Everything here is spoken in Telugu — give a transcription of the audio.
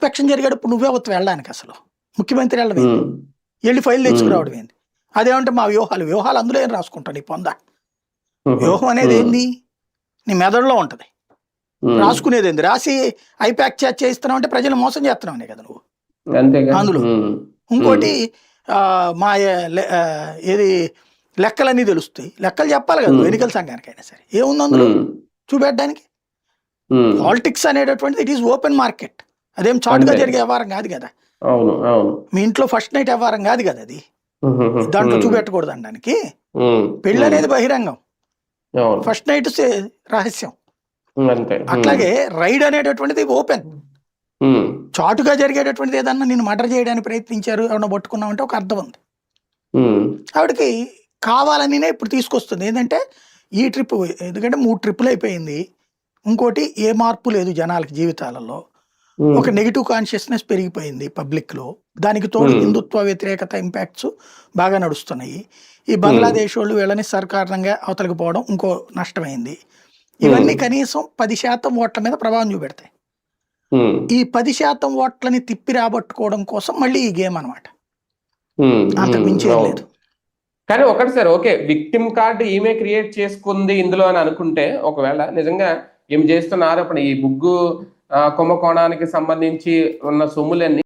ఇన్స్పెక్షన్ జరిగేటప్పుడు నువ్వే వద్దు వెళ్ళడానికి, అసలు ముఖ్యమంత్రి వెళ్ళవేంది, వెళ్ళి ఫైల్ తెచ్చుకురావడం ఏంది? అదేమంటే మా వ్యూహాలు అందులో ఏం రాసుకుంటాను నీ పొంద? వ్యూహం అనేది ఏంది? నీ మెదడులో ఉంటది, రాసుకునేది ఏంది? రాసి ఐప్యాక్ చేయిస్తున్నావు అంటే ప్రజలు మోసం చేస్తున్నావు కదా నువ్వు అందులో. ఇంకోటి మా ఏది లెక్కలన్నీ తెలుస్తాయి, లెక్కలు చెప్పాలి కదా ఎన్నికల సంఘానికైనా సరే. ఏముంది అందులో చూపెట్టడానికి? పాలిటిక్స్ అనేటటువంటిది ఇట్ ఈస్ ఓపెన్ మార్కెట్, అదేం చాటుగా జరిగే వ్యవహారం కాదు కదా. మీ ఇంట్లో ఫస్ట్ నైట్ వ్యవహారం కాదు కదా అది, దాంట్లో చూపెట్టకూడదు అనడానికి. పెళ్ళి అనేది బహిరంగం, ఫస్ట్ నైట్ రహస్యం. అట్లాగే రైడ్ అనేటటువంటిది ఓపెన్, చాటుగా జరిగేటటువంటిది ఏదన్నా నేను మర్డర్ చేయడానికి ప్రయత్నించారు ఎవరన్నా పట్టుకున్నామంటే ఒక అర్థం ఉంది. ఆవిడకి కావాలనినే ఇప్పుడు తీసుకొస్తుంది ఏంటంటే ఈ ట్రిప్, ఎందుకంటే 3 ట్రిప్పులు అయిపోయింది, ఇంకోటి ఏ మార్పు లేదు జనాలకి జీవితాలలో, ఒక నెగిటివ్ కాన్షియస్నెస్ పెరిగిపోయింది పబ్లిక్ లో, దానికి తోడు హిందుత్వ వ్యతిరేకత ఇంపాక్ట్స్ బాగా నడుస్తున్నాయి. ఈ బంగ్లాదేశ్ వాళ్ళు వీళ్ళని సర్కారణంగా అవతలికి పోవడం ఇంకో నష్టమైంది. ఇవన్నీ కనీసం 10% ఓట్ల మీద ప్రభావం చూపెడతాయి. ఈ 10% ఓట్లని తిప్పి రాబట్టుకోవడం కోసం మళ్ళీ ఈ గేమ్ అనమాట, అంతకు మించి ఏం లేదు. కానీ ఒకటి సార్, ఓకే విక్టిమ్ కార్డు ఈమె క్రియేట్ చేసుకుంది ఇందులో అని అనుకుంటే, ఒకవేళ నిజంగా ఏం చేస్తున్న ఆరోపణ ఈ బొగ్గు కుంభకోణానికి సంబంధించి ఉన్న సొమ్ములన్నీ